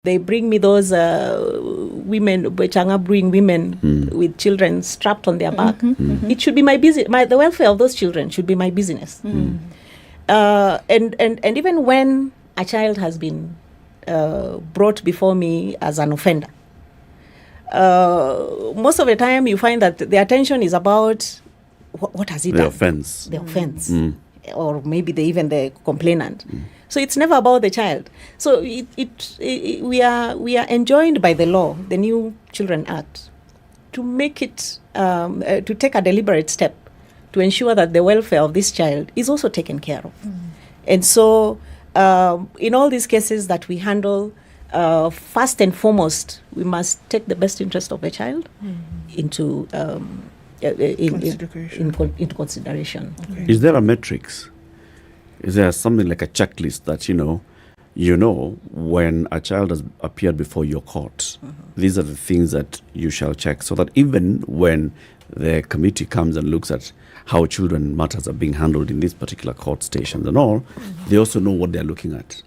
They bring me those women, Bechanga bring women with children strapped on their back. It should be my business. The welfare of those children should be my business. And even when a child has been brought before me as an offender, most of the time you find that the attention is about what has he done? The offense. Or maybe even the complainant. So it's never about the child. So we are enjoined by the law, the New Children Act, to make it to take a deliberate step to ensure that the welfare of this child is also taken care of. And so in all these cases that we handle, first and foremost, we must take the best interest of the child into consideration. Okay. Is there a metrics? Is there something like a checklist that you know when a child has appeared before your court, these are the things that you shall check, so that even when the committee comes and looks at how children matters are being handled in these particular court stations and all, they also know what they're looking at?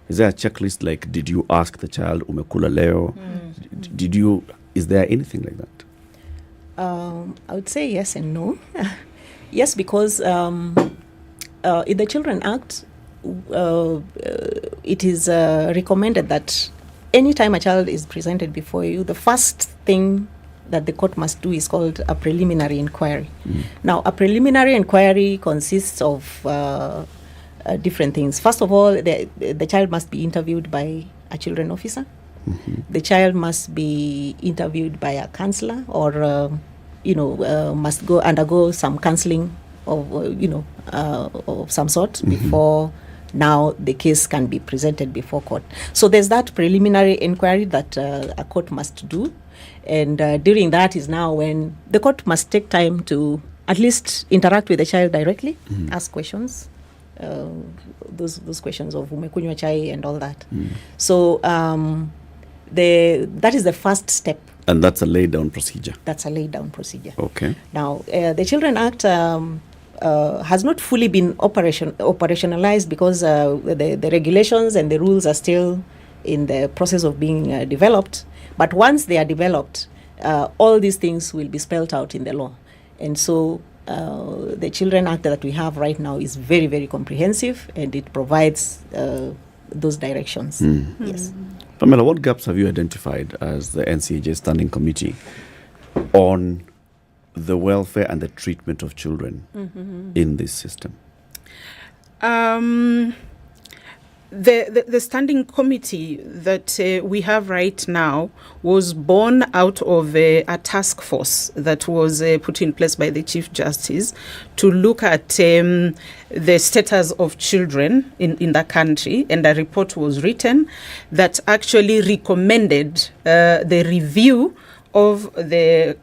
Is there a checklist like, did you ask the child, umekula leo? Is there anything like that? I would say yes and no. Yes, because in the Children Act, it is recommended that anytime a child is presented before you, the first thing that the court must do is called a preliminary inquiry. Now, a preliminary inquiry consists of different things. First of all, the child must be interviewed by a children officer. The child must be interviewed by a counselor, or must undergo some counseling of some sort before now the case can be presented before court. So there's that preliminary inquiry that a court must do, and during that is now when the court must take time to at least interact with the child directly, ask questions. Those questions of umekunywa chai and all that. So that is the first step. And that's a laid down procedure. That's a laid down procedure. Okay. Now, the Children Act has not fully been operationalized because the regulations and the rules are still in the process of being developed. But once they are developed, all these things will be spelled out in the law. And so the Children Act that we have right now is very, very comprehensive, and it provides those directions. Yes. Pamela, what gaps have you identified as the NCAJ Standing Committee on the welfare and the treatment of children in this system? The standing committee that we have right now was born out of a task force that was put in place by the Chief Justice to look at the status of children in the country, and a report was written that actually recommended the review of the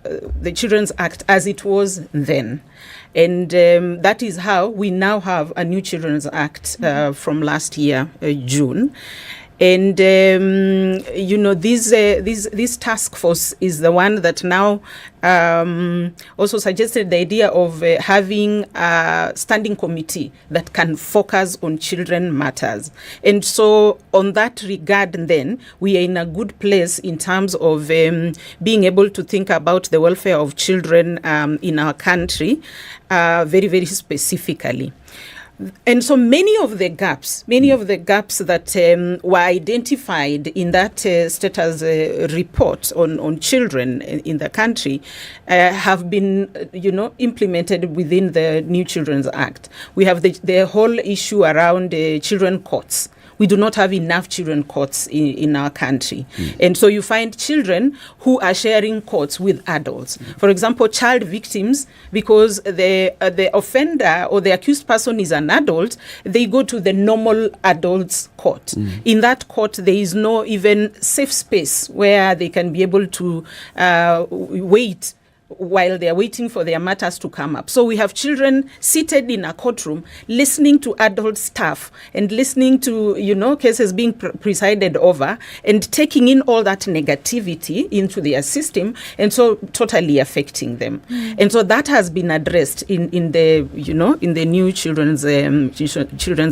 Children's Act as it was then. And that is how we now have a new Children's Act from last year, June. And, this task force is the one that now also suggested the idea of having a standing committee that can focus on children matters. And so on that regard, then, we are in a good place in terms of being able to think about the welfare of children in our country very, very specifically. And so many of the gaps that were identified in that status report on children in the country have been, implemented within the New Children's Act. We have the whole issue around children courts. We do not have enough children courts in our country. And so you find children who are sharing courts with adults. For example, child victims, because the offender or the accused person is an adult, they go to the normal adults court. In that court, there is no even safe space where they can be able to wait while they are waiting for their matters to come up. So we have children seated in a courtroom listening to adult staff and listening to, cases being presided over and taking in all that negativity into their system, and so totally affecting them. And so that has been addressed in the new Children's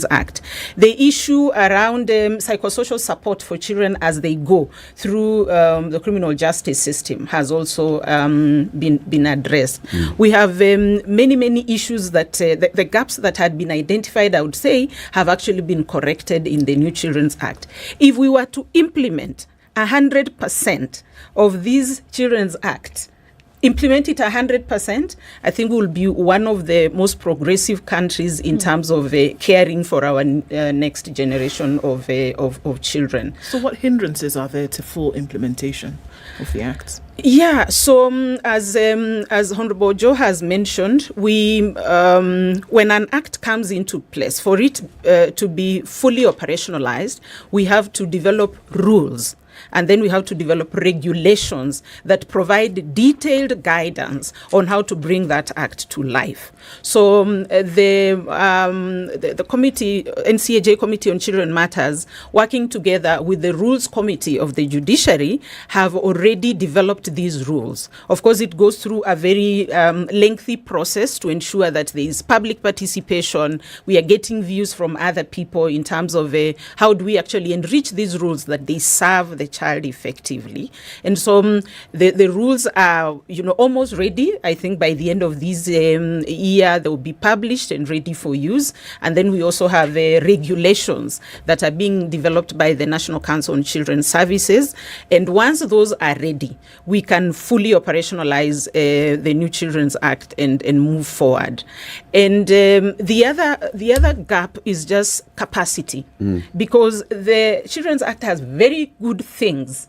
Act. The issue around psychosocial support for children as they go through the criminal justice system has also been addressed. We have many issues that the gaps that had been identified, I would say, have actually been corrected in the new Children's Act. If we were to implement 100% of these Children's Act, implement it 100%, I think we'll be one of the most progressive countries in terms of caring for our next generation of children. So what hindrances are there to full implementation of the Act? Yeah, so as Honorable Joe has mentioned, we when an act comes into place, for it to be fully operationalized, we have to develop rules. And then we have to develop regulations that provide detailed guidance on how to bring that act to life. So the committee, NCAJ Committee on Children Matters, working together with the Rules Committee of the Judiciary, have already developed these rules. Of course, it goes through a very lengthy process to ensure that there is public participation. We are getting views from other people in terms of how do we actually enrich these rules that they serve the child effectively. And so the rules are, almost ready. I think by the end of this year, they will be published and ready for use. And then we also have regulations that are being developed by the National Council on Children's Services. And once those are ready, we can fully operationalize the new Children's Act and move forward. And the other gap is just capacity, because the Children's Act has very good things,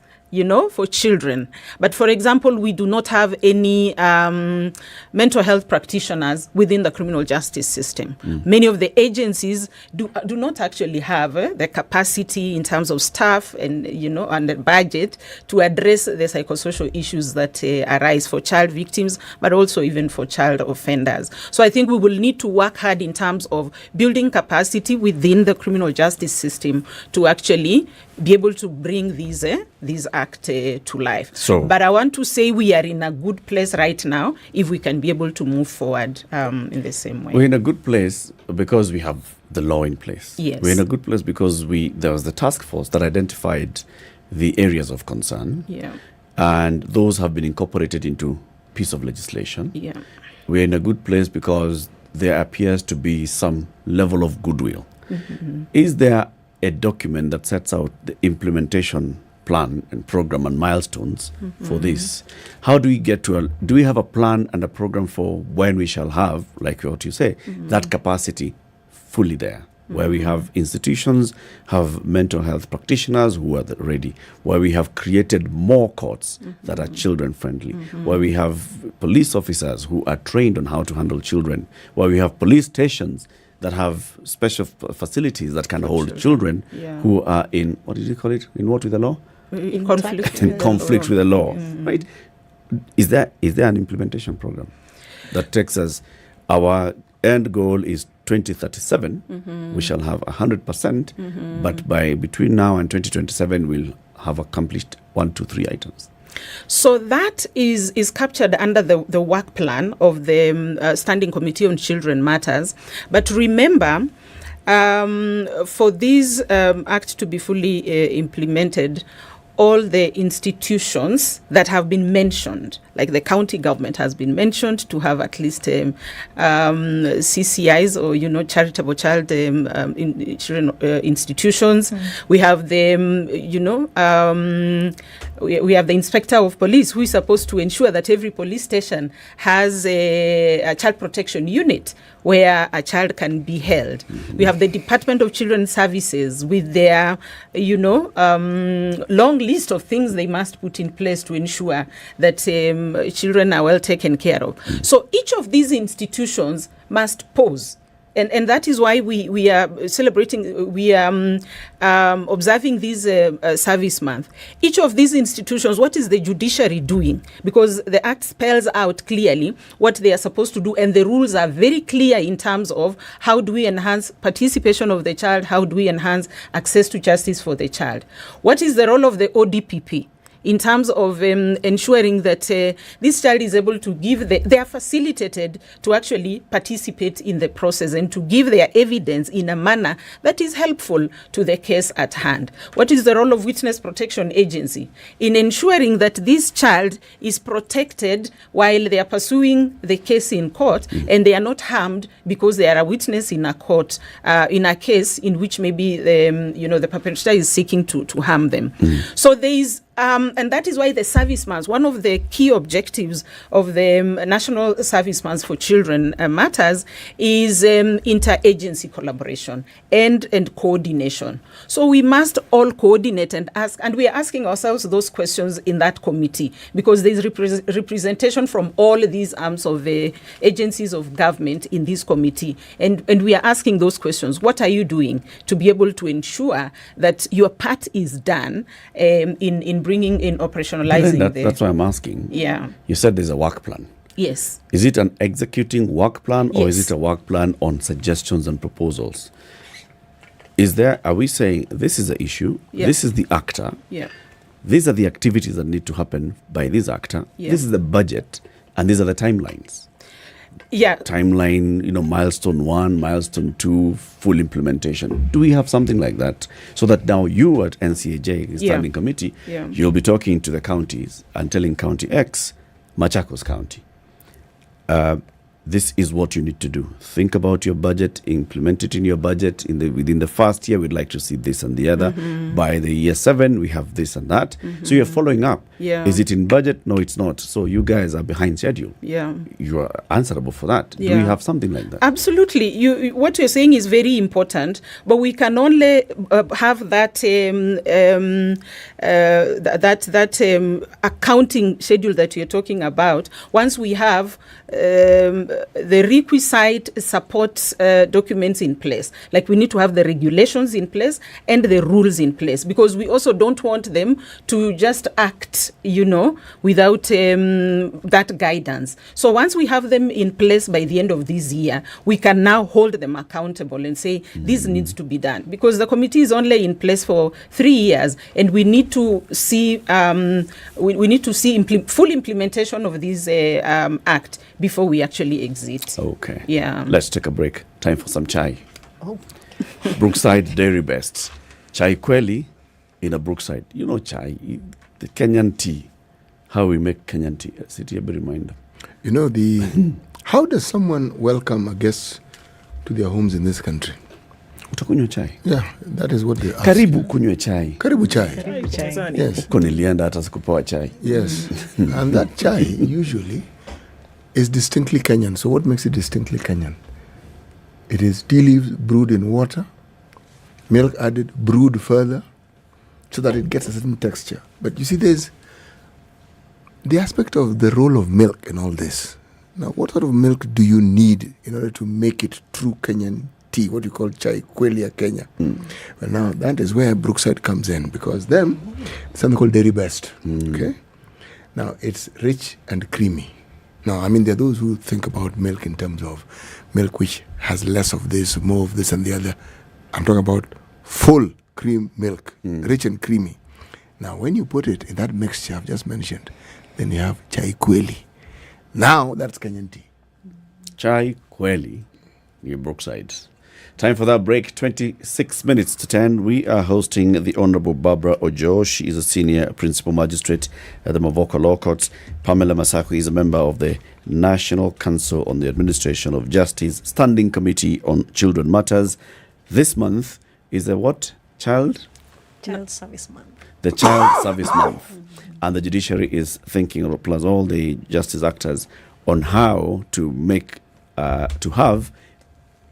for children. But for example, we do not have any mental health practitioners within the criminal justice system. Many of the agencies do not actually have the capacity in terms of staff and, and the budget to address the psychosocial issues that arise for child victims, but also even for child offenders. So I think we will need to work hard in terms of building capacity within the criminal justice system to actually be able to bring these act to life. But I want to say we are in a good place right now if we can be able to move forward in the same way. We're in a good place because we have the law in place. Yes. We're in a good place because there was the task force that identified the areas of concern. Yeah. And those have been incorporated into piece of legislation. Yeah. We're in a good place because there appears to be some level of goodwill. Is there a document that sets out the implementation plan and program and milestones for this? How do we get to do we have a plan and a program for when we shall have, like what you say, that capacity fully there, where we have institutions, have mental health practitioners who are ready, where we have created more courts that are children friendly, where we have police officers who are trained on how to handle children, where we have police stations that have special facilities that can hold children who are in, what did you call it? In what with the law? In conflict. In conflict with the law, right? Is there an implementation program that takes us, our end goal is 2037, we shall have 100%, but between now and 2027, we'll have accomplished 1, 2, 3 items. So that is captured under the work plan of the Standing Committee on Children Matters. But remember, for this act to be fully implemented, all the institutions that have been mentioned, like the county government has been mentioned to have at least CCIs or charitable child children institutions. We have the we have the inspector of police who is supposed to ensure that every police station has a child protection unit where a child can be held. We have the Department of Children's Services with their long list of things they must put in place to ensure that children are well taken care of. So each of these institutions must pause And that is why we are celebrating, we are observing this service month. Each of these institutions, what is the judiciary doing? Because the Act spells out clearly what they are supposed to do, and the rules are very clear in terms of how do we enhance participation of the child, how do we enhance access to justice for the child. What is the role of the ODPP? In terms of ensuring that this child is able to give, they are facilitated to actually participate in the process and to give their evidence in a manner that is helpful to the case at hand. What is the role of Witness Protection Agency? In ensuring that this child is protected while they are pursuing the case in court, and they are not harmed because they are a witness in a court, in a case in which maybe the perpetrator is seeking to harm them. So there is and that is why the service months, one of the key objectives of the National Service Months for Children Matters is interagency collaboration and coordination. So we must all coordinate and ask, and we are asking ourselves those questions in that committee, because there is representation from all these arms of the agencies of government in this committee. And we are asking those questions. What are you doing to be able to ensure that your part is done in bringing in operationalizing that's why I'm asking. Yeah. You said there's a work plan. Yes. Is it an executing work plan, or Yes. is it a work plan on suggestions and proposals? Are we saying this is the issue, Yeah. this is the actor, Yeah. these are the activities that need to happen by this actor, Yeah. this is the budget, and these are the timelines? Yeah. Timeline, milestone 1, milestone 2, full implementation. Do we have something like that? So that now you at NCAJ, Standing Committee, Yeah. you'll be talking to the counties and telling County X, Machakos County, this is what you need to do. Think about your budget, implement it in your budget. Within the first year, we'd like to see this and the other. By the year 7, we have this and that. So you're following up. Yeah. Is it in budget? No, it's not. So you guys are behind schedule. Yeah. You are answerable for that. Do Yeah. we have something like that? Absolutely. What you're saying is very important, but we can only have that accounting schedule that you're talking about once we have the requisite support documents in place. Like, we need to have the regulations in place and the rules in place, because we also don't want them to just act, without that guidance. So once we have them in place by the end of this year, we can now hold them accountable and say, this needs to be done, because the committee is only in place for 3 years, and we need to see full implementation of this act before we actually exit. Okay. Yeah. Let's take a break. Time for some chai. Oh. Brookside Dairy Best. Chai kweli in a Brookside. You know chai, the Kenyan tea. How we make Kenyan tea. City a reminder. How does someone welcome a guest to their homes in this country? Utakunywa chai? Yeah, that is what they ask. Karibu kunywe chai. Karibu chai. Yes. Huko nilienda hata sikupewa chai. Yes. And that chai usually is distinctly Kenyan. So what makes it distinctly Kenyan? It is tea leaves brewed in water, milk added, brewed further, so that it gets a certain texture. But you see, there's the aspect of the role of milk in all this. Now, what sort of milk do you need in order to make it true Kenyan tea, what you call chai kweli ya Kenya? Well, now, that is where Brookside comes in, because them, something called Dairy Best, okay? Now, it's rich and creamy. Now, there are those who think about milk in terms of milk which has less of this, more of this and the other. I'm talking about full cream milk, rich and creamy. Now, when you put it in that mixture I've just mentioned, then you have chai kweli. Now, that's Kenyan tea. Chai kweli, New Brookside. Time for that break. 26 minutes to 10. We are hosting the Honorable Barbara Ojo. She is a senior principal magistrate at the Mavoka Law Courts. Pamela Masaku is a member of the National Council on the Administration of Justice Standing Committee on Children Matters. This month is the what? Child Service Month. The Child Service Month. And the judiciary is thinking, plus all the justice actors, on how to make, to have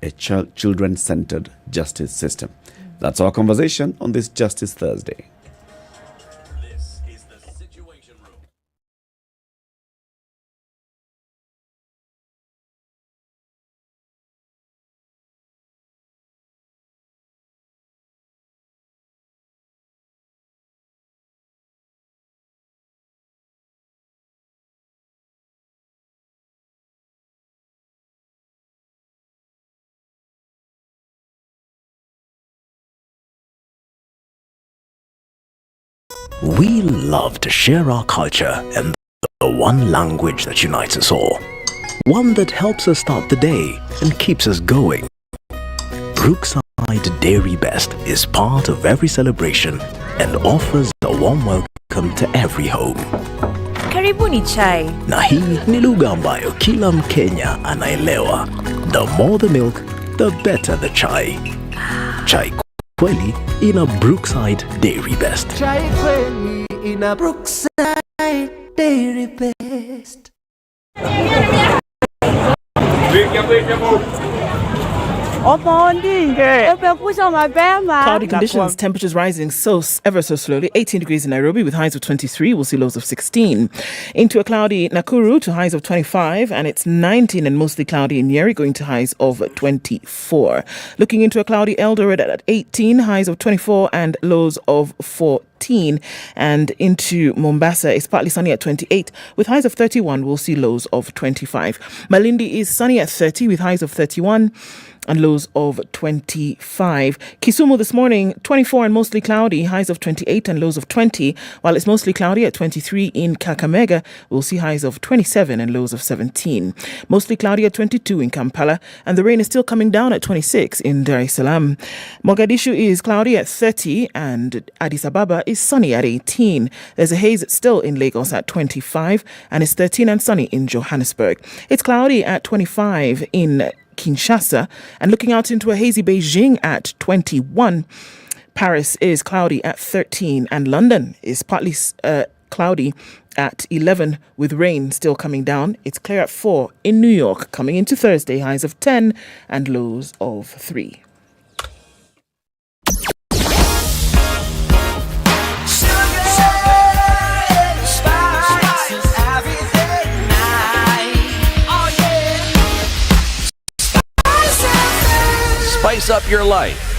a children-centered justice system. That's our conversation on this Justice Thursday. We love to share our culture and the one language that unites us all. One that helps us start the day and keeps us going. Brookside Dairy Best is part of every celebration and offers a warm welcome to every home. Karibuni chai. Na hii ni lugha ambayo kila Mkenya anaelewa. The more the milk, the better the chai. Chai kweli ina Brookside Dairy Best. Chai kweli ina Brookside Dairy Best. Cloudy conditions, temperatures rising ever so slowly. 18 degrees in Nairobi with highs of 23. We'll see lows of 16. Into a cloudy Nakuru to highs of 25, and it's 19 and mostly cloudy in Nyeri, going to highs of 24. Looking into a cloudy Eldoret at 18, highs of 24 and lows of 14. And into Mombasa, it's partly sunny at 28 with highs of 31. We'll see lows of 25. Malindi is sunny at 30 with highs of 31 and lows of 25. Kisumu this morning, 24 and mostly cloudy, highs of 28 and lows of 20, while it's mostly cloudy at 23 in Kakamega. We'll see highs of 27 and lows of 17. Mostly cloudy at 22 in Kampala, and the rain is still coming down at 26 in Dar es Salaam. Mogadishu is cloudy at 30 and Addis Ababa is sunny at 18. There's a haze still in Lagos at 25, and it's 13 and sunny in Johannesburg. It's cloudy at 25 in Kinshasa, and looking out into a hazy Beijing at 21. Paris is cloudy at 13, and London is partly cloudy at 11 with rain still coming down. It's clear at 4 in New York, coming into Thursday, highs of 10 and lows of 3. Spice up your life.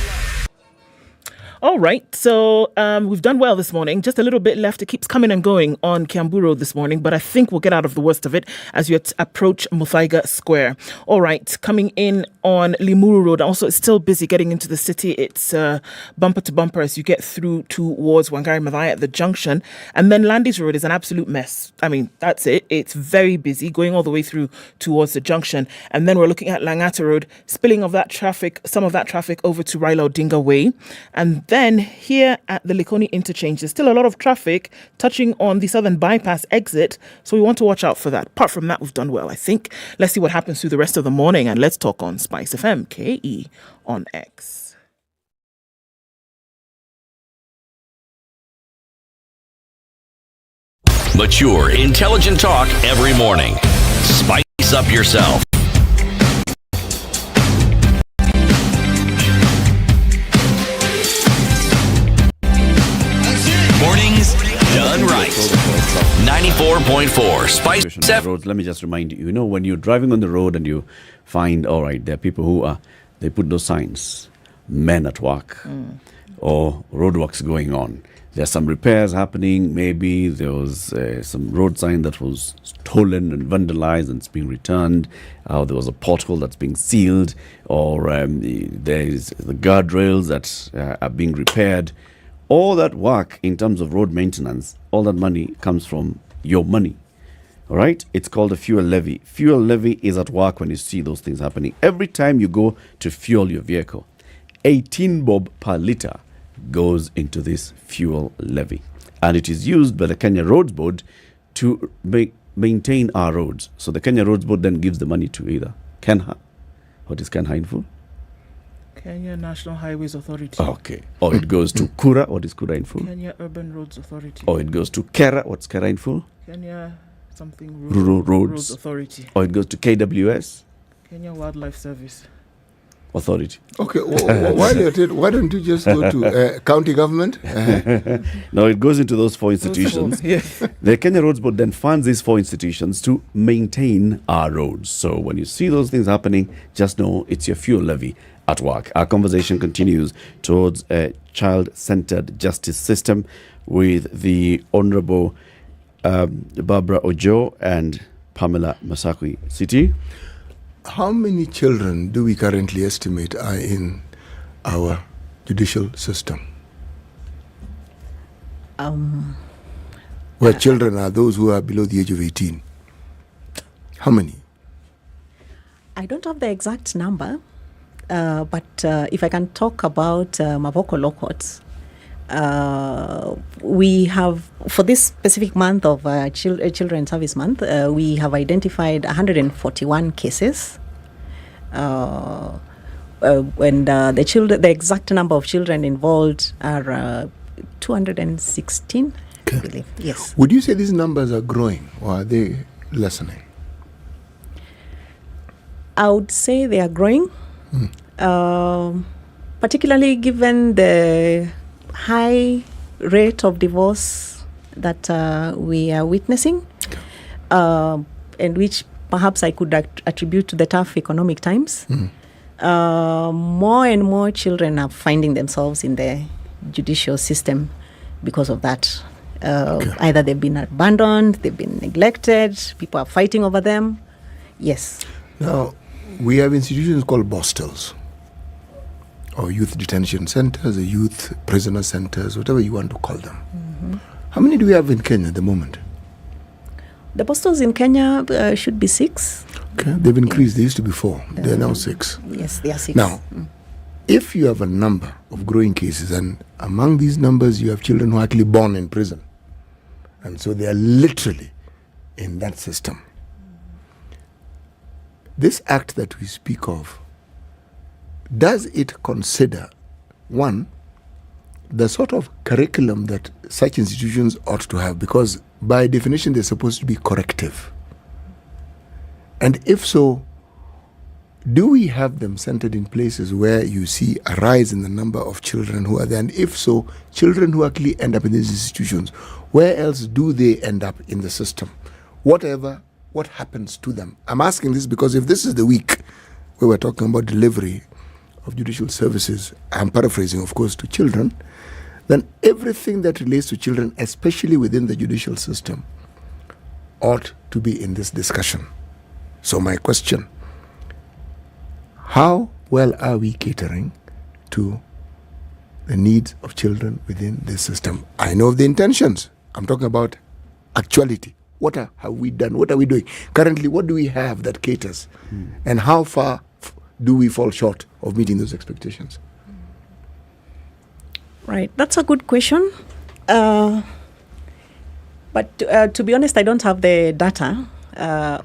All right, so we've done well this morning. Just a little bit left. It keeps coming and going on Kiambu Road this morning, but I think we'll get out of the worst of it as you approach Muthaiga Square. All right, coming in on Limuru Road. Also, it's still busy getting into the city. It's bumper to bumper as you get through towards Wangari Maathai at the junction. And then Landis Road is an absolute mess. I mean, that's it. It's very busy going all the way through towards the junction. And then we're looking at Langata Road, spilling of that traffic, some of that traffic over to Raila Odinga Way. And then here at the Likoni interchange, there's still a lot of traffic touching on the southern bypass exit. So we want to watch out for that. Apart from that, we've done well, I think. Let's see what happens through the rest of the morning. And let's talk on SpiceFM, KE on X. Mature, intelligent talk every morning. Spice up yourself. Mornings done right. 94.4 SpiceFM. Roads. Let me just remind you, when you're driving on the road and you find, all right, there are people who they put those signs, men at work, or roadworks going on. There's some repairs happening. Maybe there was some road sign that was stolen and vandalized and it's being returned. There was a pothole that's being sealed, or there's the guardrails that are being repaired. All that work in terms of road maintenance, all that money comes from your money. All right? It's called a fuel levy. Fuel levy is at work when you see those things happening. Every time you go to fuel your vehicle, 18 bob per litre goes into this fuel levy. And it is used by the Kenya Roads Board to maintain our roads. So the Kenya Roads Board then gives the money to either KENHA. What is KENHA in full? Kenya National Highways Authority. Okay. Or it goes to KURA. What is KURA in full? Kenya Urban Roads Authority. Or it goes to KERA. What's KERA in full? Kenya something Rural Roads Authority. Or it goes to KWS. Kenya Wildlife Service Authority. Okay, why don't you just go to county government? No, it goes into those 4 institutions. Yes. The Kenya Roads Board then funds these 4 institutions to maintain our roads. So when you see those things happening, just know it's your fuel levy at work. Our conversation continues towards a child-centered justice system with the Honorable Barbara Ojo and Pamela Masakwi City. How many children do we currently estimate are in our judicial system? Where children are those who are below the age of 18. How many? I don't have the exact number, but if I can talk about Mavoko Law Courts, we have, for this specific month of Children's Service Month, we have identified 141 cases. And the exact number of children involved are 216, I believe. Yes. Would you say these numbers are growing or are they lessening? I would say they are growing, particularly given the high rate of divorce that we are witnessing, and which perhaps I could attribute to the tough economic times. More and more children are finding themselves in the judicial system because of that. Either they've been abandoned, they've been neglected, people are fighting over them. Yes. Now, we have institutions called bostels, or youth detention centers, or youth prisoner centers, whatever you want to call them. How many do we have in Kenya at the moment? The bostels in Kenya should be 6. Okay, they've increased. They used to be 4. They're now 6. Yes, they are 6. Now, if you have a number of growing cases, and among these numbers you have children who are actually born in prison, and so they are literally in that system. This act that we speak of, does it consider, one, the sort of curriculum that such institutions ought to have? Because by definition they're supposed to be corrective. And if so, do we have them centered in places where you see a rise in the number of children who are there? And if so, children who actually end up in these institutions, where else do they end up in the system? What happens to them? I'm asking this because if this is the week where we're talking about delivery of judicial services, I'm paraphrasing, of course, to children, then everything that relates to children, especially within the judicial system, ought to be in this discussion. So my question, how well are we catering to the needs of children within this system? I know of the intentions. I'm talking about actuality. What have we done? What are we doing? Currently, what do we have that caters? And how far do we fall short of meeting those expectations? Right, that's a good question. But to be honest, I don't have the data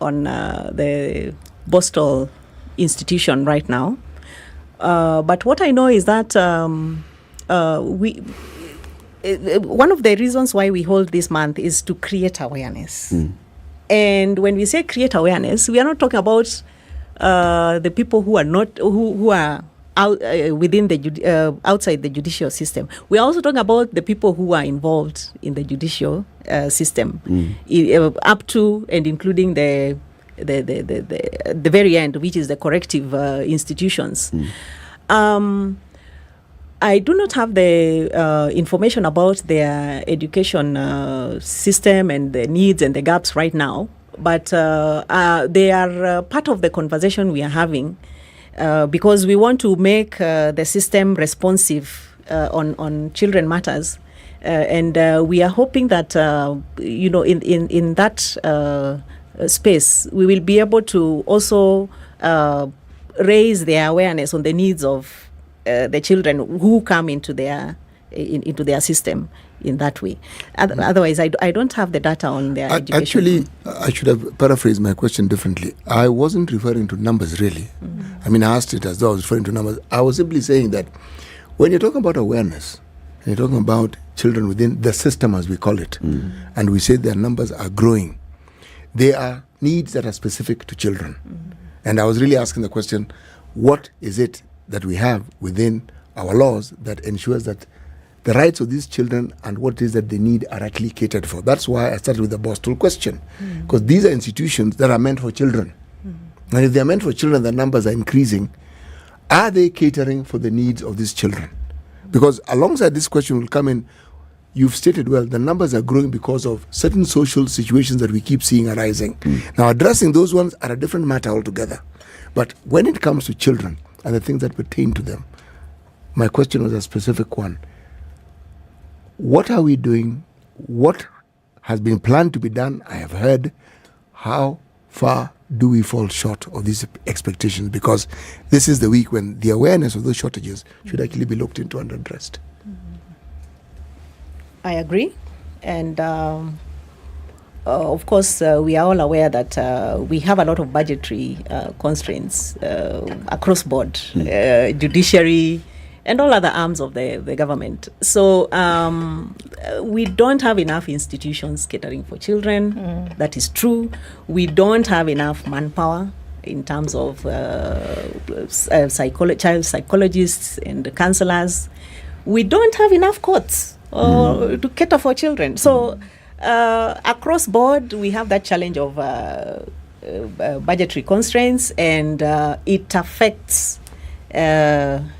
on the Boston institution right now. But what I know is that one of the reasons why we hold this month is to create awareness. And when we say create awareness, we are not talking about the people who are not who are out within the outside the judicial system. We are also talking about the people who are involved in the judicial system, up to and including the very end, which is the corrective institutions. I do not have the information about their education system and the needs and the gaps right now, but they are part of the conversation we are having because we want to make the system responsive on children matters. And we are hoping that, in that space, we will be able to also raise their awareness on the needs of the children who come into their system in that way. Otherwise, I don't have the data on their education. Actually, I should have paraphrased my question differently. I wasn't referring to numbers, really. I mean, I asked it as though I was referring to numbers. I was simply saying that when you're talking about awareness, and you're talking about children within the system, as we call it, and we say their numbers are growing, they are needs that are specific to children. And I was really asking the question, what is it that we have within our laws that ensures that the rights of these children and what it is that they need are actually catered for? That's why I started with the Boston question, because these are institutions that are meant for children. And if they're meant for children, the numbers are increasing. Are they catering for the needs of these children? Because alongside this question will come in, you've stated well, the numbers are growing because of certain social situations that we keep seeing arising. Now, addressing those ones are a different matter altogether. But when it comes to children and the things that pertain to them, my question was a specific one. What are we doing? What has been planned to be done? I have heard. How far do we fall short of these expectations? Because this is the week when the awareness of those shortages should actually be looked into and addressed. I agree. And of course, we are all aware that we have a lot of budgetary constraints across board, judiciary, and all other arms of the government. So we don't have enough institutions catering for children. That is true. We don't have enough manpower in terms of child psychologists and counselors. We don't have enough courts to cater for children. So across board, we have that challenge of budgetary constraints, and it affects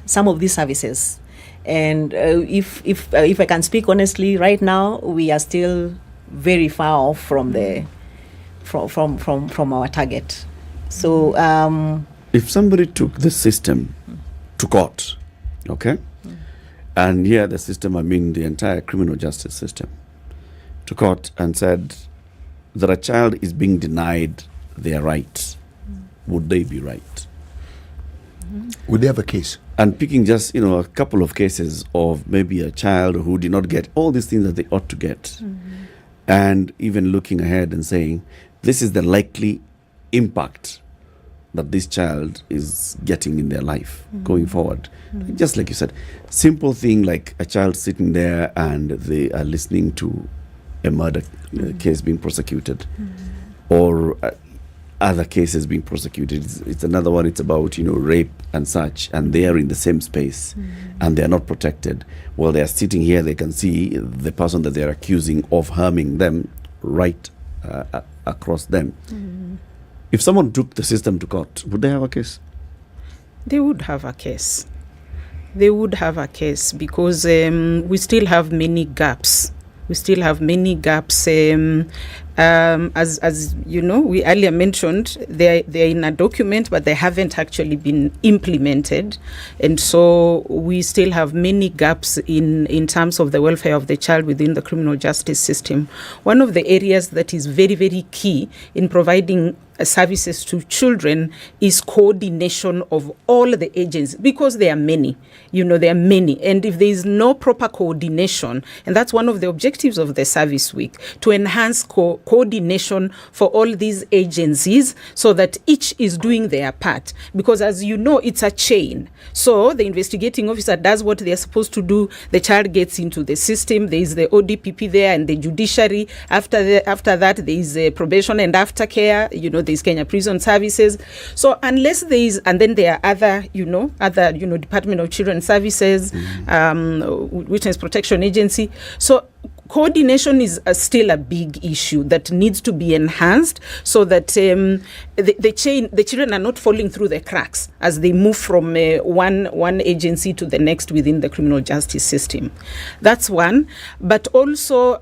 some of these services. And if I can speak honestly, right now we are still very far off from from our target. So if somebody took the system to court, okay, and here the system, I mean the entire criminal justice system, to court and said that a child is being denied their rights, would they be right? Would they have a case? And picking just, a couple of cases of maybe a child who did not get all these things that they ought to get, and even looking ahead and saying, this is the likely impact that this child is getting in their life going forward. Just like you said, simple thing like a child sitting there and they are listening to a murder case being prosecuted, or other cases being prosecuted. It's another one, it's about, rape and such, and they are in the same space and they are not protected. While they are sitting here, they can see the person that they are accusing of harming them right across them. If someone took the system to court, would they have a case? They would have a case. They would have a case because we still have many gaps. We still have many gaps. As you know, we earlier mentioned, they're in a document, but they haven't actually been implemented. And so we still have many gaps in terms of the welfare of the child within the criminal justice system. One of the areas that is very, very key in providing services to children is coordination of all the agencies, because there are many, there are many. And if there is no proper coordination, and that's one of the objectives of the service week, to enhance coordination for all these agencies so that each is doing their part. Because as you know, it's a chain. So the investigating officer does what they're supposed to do. The child gets into the system. There is the ODPP there and the judiciary. After that, there is probation and aftercare. There's Kenya Prison Services. So unless there is, and then there are other Department of Children's Services, Witness Protection Agency. So coordination is still a big issue that needs to be enhanced so that the children are not falling through the cracks as they move from one agency to the next within the criminal justice system. That's one. But also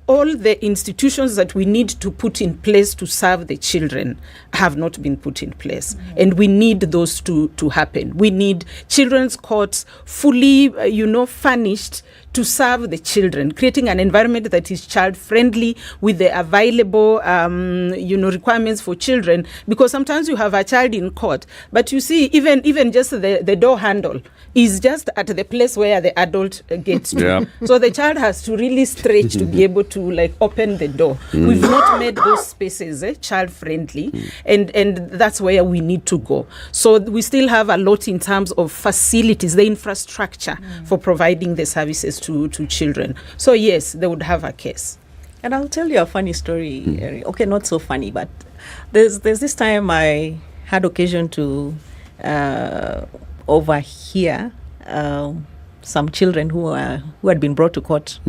all the institutions that we need to put in place to serve the children have not been put in place. And we need those to happen. We need children's courts fully, furnished to serve the children, creating an environment that is child-friendly with the available, requirements for children. Because sometimes you have a child in court, but you see, even just the door handle is just at the place where the adult gets to. Yeah. So the child has to really stretch to be able to open the door. We've not made those spaces child-friendly, and that's where we need to go. So we still have a lot in terms of facilities, the infrastructure for providing the services to children. So yes, they would have a case. And I'll tell you a funny story. Okay, not so funny, but there's this time I had occasion to overhear some children who had been brought to court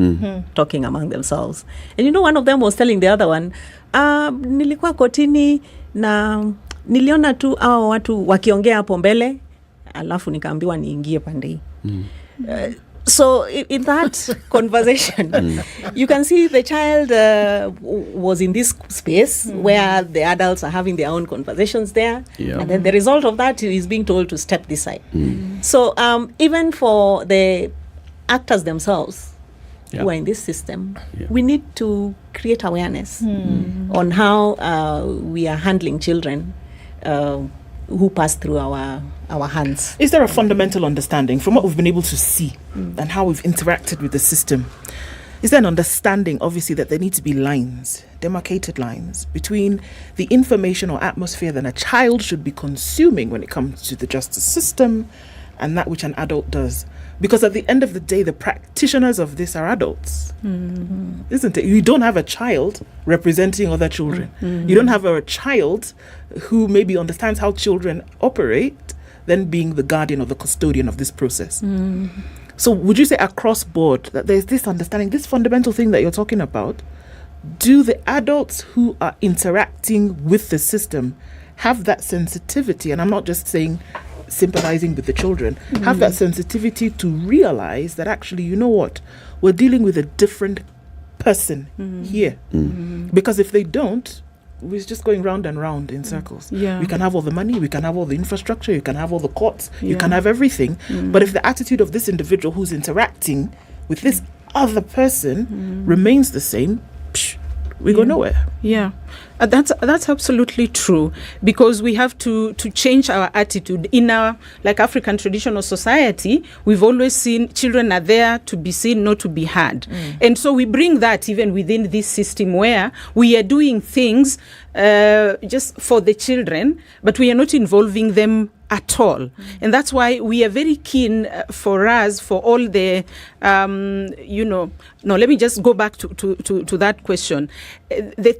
talking among themselves. And one of them was telling the other one, nilikuwa kotini na niliona tu hao watu wakiongea hapo mbele, alafu nikaambiwa niingie pande hii. So in that conversation, you can see the child was in this space where the adults are having their own conversations there. Yeah. And then the result of that is being told to step this side. So even for the actors themselves, who are in this system, we need to create awareness on how we are handling children who pass through our hands. Is there a fundamental understanding from what we've been able to see and how we've interacted with the system? Is there an understanding, obviously, that there need to be lines, demarcated lines, between the information or atmosphere that a child should be consuming when it comes to the justice system and that which an adult does? Because at the end of the day, the practitioners of this are adults, isn't it? You don't have a child representing other children. You don't have a child who maybe understands how children operate, then being the guardian or the custodian of this process. So would you say across board that there's this understanding, this fundamental thing that you're talking about? Do the adults who are interacting with the system have that sensitivity? And I'm not just saying sympathizing with the children, have that sensitivity to realize that actually, you know what, we're dealing with a different person here. Because if they don't, we're just going round and round in circles. We can have all the money, we can have all the infrastructure, you can have all the courts, you can have everything. But if the attitude of this individual who's interacting with this other person remains the same, we go nowhere. That's absolutely true, because we have to change our attitude. In our African traditional society, we've always seen children are there to be seen, not to be heard. And so we bring that even within this system where we are doing things just for the children, but we are not involving them at all. And that's why we are very keen for us, for all the, let me just go back to that question.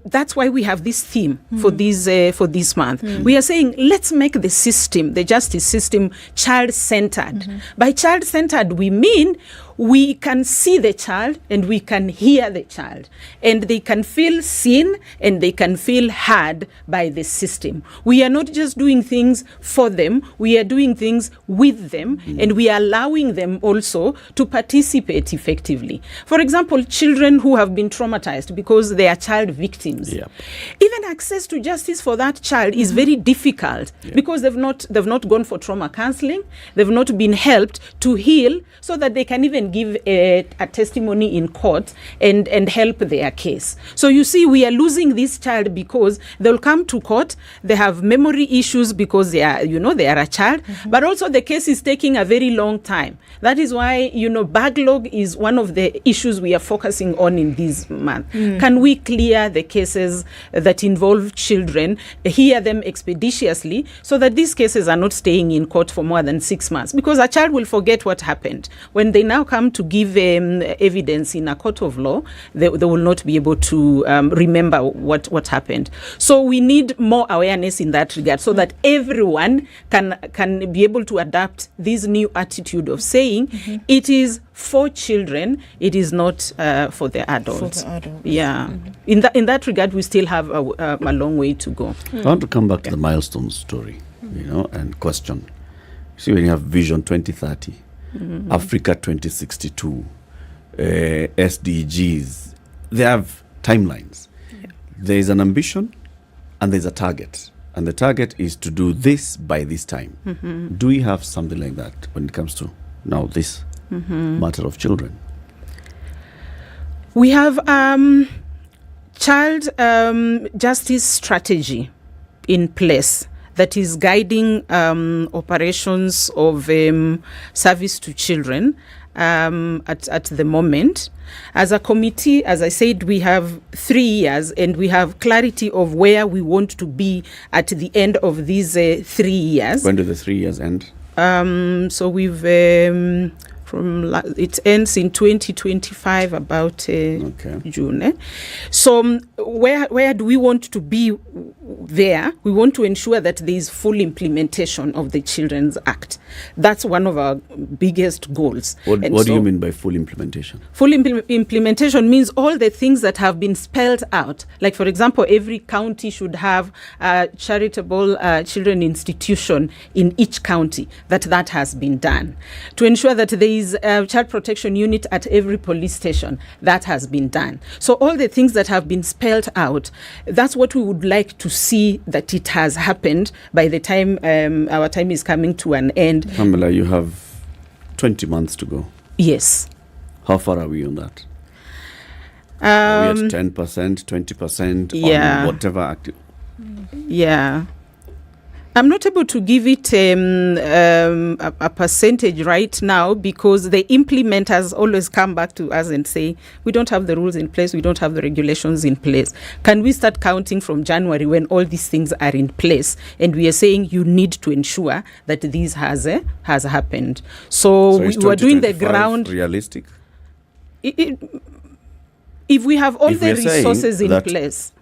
That's why we have this theme for this month. We are saying, let's make the system, the justice system, child-centered. By child-centered, we mean we can see the child and we can hear the child, and they can feel seen and they can feel heard by the system. We are not just doing things for them, we are doing things with them, and we are allowing them also to participate effectively. For example, children who have been traumatized because they are child victims. Even access to justice for that child is very difficult because they've not gone for trauma counseling, they've not been helped to heal so that they can even give a testimony in court and help their case. So you see, we are losing this child because they'll come to court, they have memory issues because they are a child, but also the case is taking a very long time. That is why, backlog is one of the issues we are focusing on in this month. Can we clear the cases that involve children, hear them expeditiously, so that these cases are not staying in court for more than 6 months? Because a child will forget what happened. When they now come to give evidence in a court of law, they will not be able to remember what happened. So we need more awareness in that regard, so that everyone can be able to adapt this new attitude of saying it is for children, it is not for the adults. In that regard, we still have a long way to go. I want to come back to the milestone story, and question. See, when you have Vision 2030, Africa 2062, SDGs, they have timelines. There is an ambition and there's a target. And the target is to do this by this time. Do we have something like that when it comes to now this matter of children? We have child justice strategy in place that is guiding operations of service to children at the moment. As a committee, as I said, we have 3 years and we have clarity of where we want to be at the end of these 3 years. When do the 3 years end? So we've it ends in 2025, about June. So where do we want to be there? We want to ensure that there is full implementation of the Children's Act. That's one of our biggest goals. What do you mean by full implementation? Full implementation means all the things that have been spelled out. Like, for example, every county should have a charitable children institution in each county. That has been done. To ensure that there is a child protection unit at every police station, that has been done. So all the things that have been spelled out, that's what we would like to see that it has happened by the time our time is coming to an end. Pamela, you have 20 months to go. Yes. How far are we on that? we at 10%, 20% on whatever Yeah. I'm not able to give it a percentage right now because the implementers always come back to us and say, we don't have the rules in place, we don't have the regulations in place. Can we start counting from January when all these things are in place? And we are saying you need to ensure that this has happened. So we were doing the ground. Realistic? If we have all the resources in place.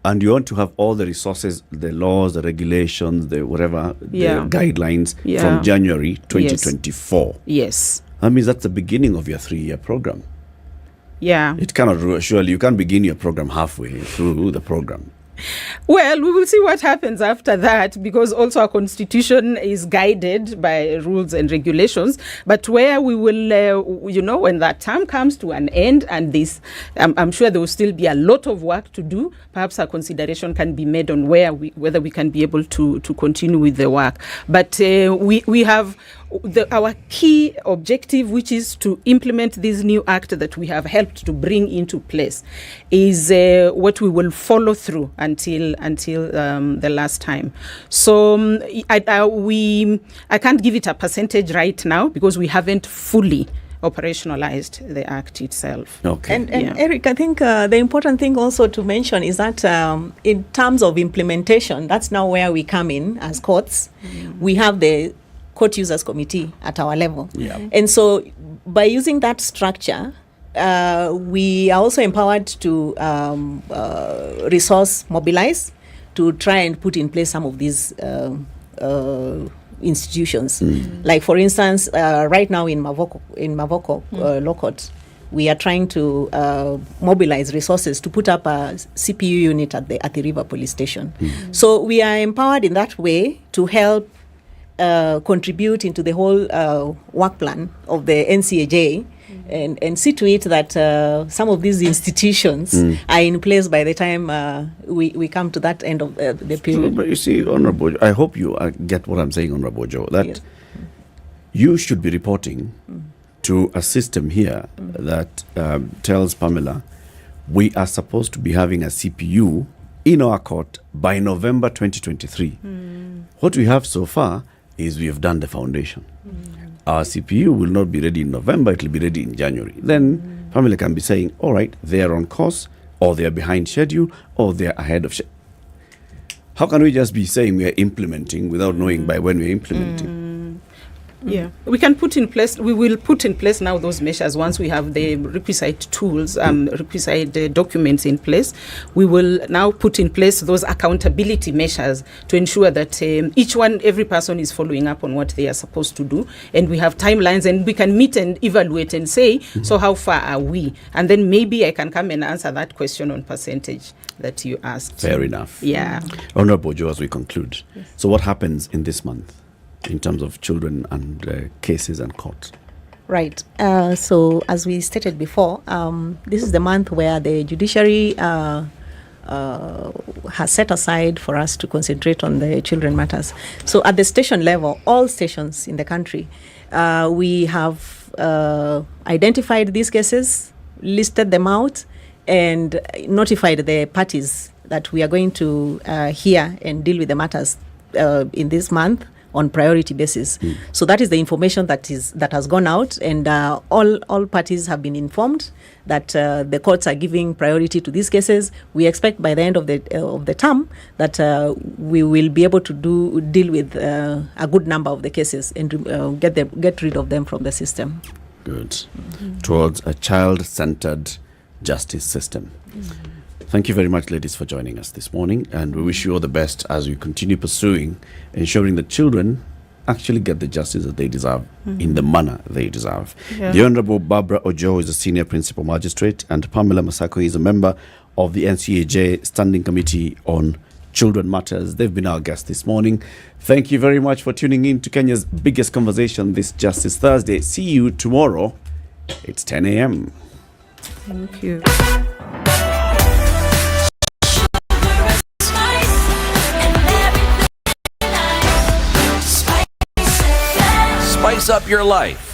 And you want to have all the resources, the laws, the regulations, the whatever, the guidelines from January 2024. Yes. That means that's the beginning of your 3-year program. Yeah. It cannot, surely you can't begin your program halfway through the program. Well, we will see what happens after that, because also our constitution is guided by rules and regulations. But where we will, when that term comes to an end, and this, I'm sure there will still be a lot of work to do. Perhaps our consideration can be made on whether we can be able to continue with the work. But we have our key objective, which is to implement this new act that we have helped to bring into place, is what we will follow through until the last time. So I can't give it a percentage right now because we haven't fully operationalized the act itself. Okay. And Eric, I think the important thing also to mention is that in terms of implementation, that's now where we come in as courts. We have the Court Users Committee at our level. Yeah. And so by using that structure, we are also empowered to resource mobilize to try and put in place some of these institutions. Like, for instance, right now in Mavoko Law Court, we are trying to mobilize resources to put up a CPU unit at the River Police Station. So we are empowered in that way to help contribute into the whole work plan of the NCAJ and see to it that some of these institutions are in place by the time we come to that end of the period. But you see, Honorable, I hope you get what I'm saying, Honorable Joe, that you should be reporting to a system here that tells Pamela, we are supposed to be having a CPU in our court by November 2023. What we have so far is we have done the foundation. Our CPU will not be ready in November, it will be ready in January. Then Pamela can be saying, all right, they are on course, or they are behind schedule, or they are ahead of schedule. How can we just be saying we are implementing without knowing by when we are implementing? Yeah, we will put in place now those measures once we have the requisite tools, requisite documents in place. We will now put in place those accountability measures to ensure that every person is following up on what they are supposed to do. And we have timelines, and we can meet and evaluate and say, so how far are we? And then maybe I can come and answer that question on percentage that you asked. Fair enough. Yeah. Honorable Joe, as we conclude, so what happens in this month in terms of children and cases and courts? Right. So as we stated before, this is the month where the judiciary has set aside for us to concentrate on the children matters. So at the station level, all stations in the country, we have identified these cases, listed them out, and notified the parties that we are going to hear and deal with the matters in this month on priority basis. So that is the information that has gone out, and all parties have been informed that the courts are giving priority to these cases. We expect by the end of the term that we will be able to deal with a good number of the cases and get rid of them from the system. Good. Towards a child-centered justice system. Thank you very much, ladies, for joining us this morning, and we wish you all the best as you continue pursuing, ensuring that children actually get the justice that they deserve in the manner they deserve. Yeah. The Honorable Barbara Ojo is a senior principal magistrate, and Pamela Masako is a member of the NCAJ Standing Committee on Children Matters. They've been our guests this morning. Thank you very much for tuning in to Kenya's biggest conversation this Justice Thursday. See you tomorrow. It's 10 a.m. Thank you. Spice up your life